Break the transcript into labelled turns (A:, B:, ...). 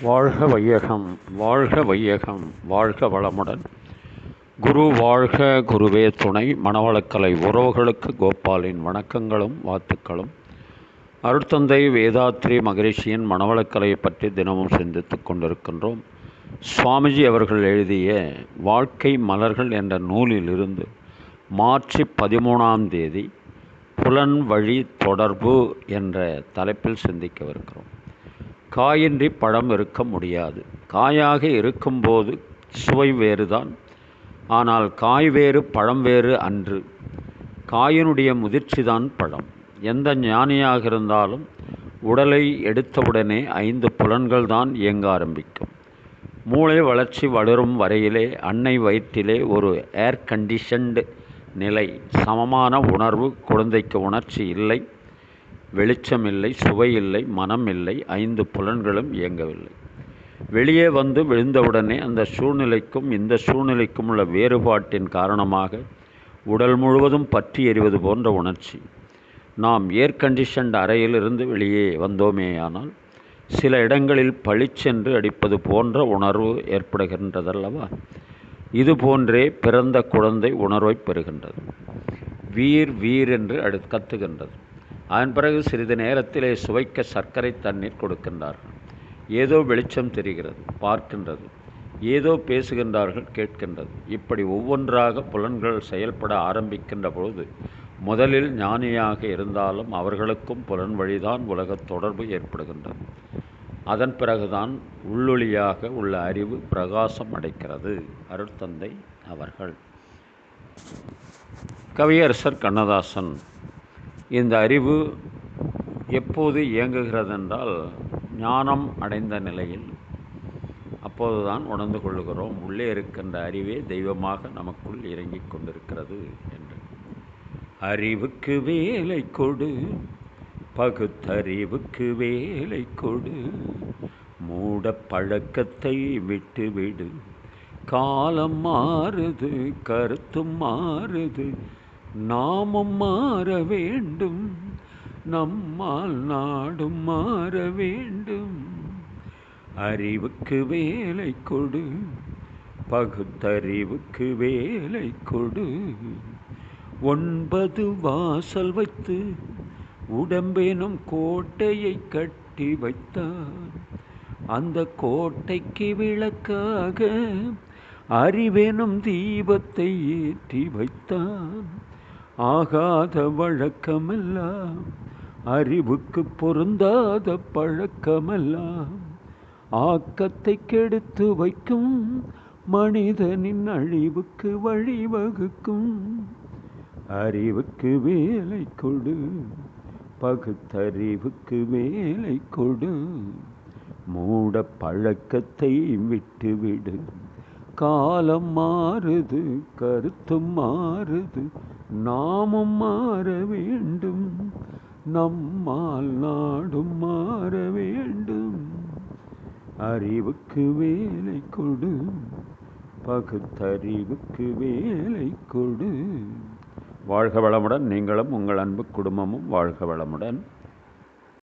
A: வாழ்க வையகம், வாழ்க வையகம், வாழ்க வளமுடன். குரு வாழ்க, குருவே துணை. மனவளக்கலை உறவுகளுக்கு கோபாலின் வணக்கங்களும் வாழ்த்துக்களும். அருட்தந்தை வேதாத்ரி மகரிஷியின் மனவளக்கலையை பற்றி தினமும் சிந்தித்துக் கொண்டிருக்கின்றோம். சுவாமிஜி அவர்கள் எழுதிய வாழ்க்கை மலர்கள் என்ற நூலிலிருந்து மார்ச் 13 புலன் வழி தொடர்பு என்ற தலைப்பில் சிந்திக்கவிருக்கிறோம். காயின்றி பழம் இருக்க முடியாது. காயாக இருக்கும்போது சுவை வேறுதான். ஆனால் காய் வேறு பழம் வேறு அன்று. காயினுடைய முதிர்ச்சிதான் பழம். எந்த ஞானியாக இருந்தாலும் உடலை எடுத்தவுடனே 5 புலன்கள் தான் இயங்க ஆரம்பிக்கும். மூளை வளர்ச்சி வளரும் வரையிலே அன்னை வயிற்றிலே ஒரு ஏர் கண்டிஷன்டு நிலை, சமமான உணர்வு. குழந்தைக்கு உணர்ச்சி இல்லை, வெளிச்சம் இல்லை, சுவை இல்லை, மனம் இல்லை, 5 புலன்களும் இயங்கவில்லை. வெளியே வந்து விழுந்தவுடனே அந்த சூழ்நிலைக்கும் இந்த சூழ்நிலைக்கும் உள்ள வேறுபாட்டின் காரணமாக உடல் முழுவதும் பற்றி எறிவது போன்ற உணர்ச்சி. நாம் ஏர் கண்டிஷன்ட் அறையிலிருந்து வெளியே வந்தோமேயானால் சில இடங்களில் பளிச்சென்று அடிப்பது போன்ற உணர்வு ஏற்படுகின்றதல்லவா? இது போன்றே பிறந்த குழந்தை உணர்வை பெறுகின்றது. வீர் வீர் என்று கத்துகின்றது. அதன் பிறகு சிறிது நேரத்திலே சுவைக்க சர்க்கரை தண்ணீர் கொடுக்கின்றார்கள். ஏதோ வெளிச்சம் தெரிகிறது, பார்க்கின்றது. ஏதோ பேசுகின்றார்கள், கேட்கின்றது. இப்படி ஒவ்வொன்றாக புலன்கள் செயல்பட ஆரம்பிக்கின்ற பொழுது முதலில் ஞானியாக இருந்தாலும் அவர்களுக்கும் புலன் வழிதான் உலகத் தொடர்பு ஏற்படுகின்றது. அதன் பிறகுதான் உள்ளொளியாக உள்ள அறிவு பிரகாசம் அடைக்கிறது. அருட்தந்தை அவர்கள். கவியரசர் கண்ணதாசன் இந்த அறிவு எப்போது இயங்குகிறது என்றால் ஞானம் அடைந்த நிலையில். அப்போதுதான் உணர்ந்து கொள்கிறோம் உள்ளே இருக்கின்ற அறிவே தெய்வமாக நமக்குள் இறங்கிக் கொண்டிருக்கிறது என்று. அறிவுக்கு வேலை கொடு, பகுத்தறிவுக்கு வேலை கொடு, மூட பழக்கத்தை விட்டுவிடு. காலம் மாறுது, கருத்தும் மாறுது, நாமும் மாற வேண்டும், நம்மால் நாடும் மாற வேண்டும். அறிவுக்கு வேலை கொடு, பகுத்தறிவுக்கு வேலை கொடு. 9 வாசல் வைத்து உடம்பெனும் கோட்டையை கட்டி வைத்தான். அந்த கோட்டைக்கு விளக்காக அறிவெனும் தீபத்தை ஏற்றி வைத்தான். ஆகாத வழக்கமெல்லாம் அறிவுக்கு பொருந்தாத பழக்கமெல்லாம் ஆக்கத்தை கெடுத்து வைக்கும், மனிதனின் அழிவுக்கு வழிவகுக்கும். அறிவுக்கு வேலை கொடு, பகுத்தறிவுக்கு வேலை கொடு, மூட பழக்கத்தை விட்டுவிடு. காலம் மாறுது, கருத்தும் மாறுது, நாமும் மாற வேண்டும், நம்மால் நாடும் மாற வேண்டும். அறிவுக்கு வேலை கொடு, பகுத்தறிவுக்கு வேலை கொடு. வாழ்க வளமுடன். நீங்களும் உங்கள் அன்பு குடும்பமும் வாழ்க வளமுடன்.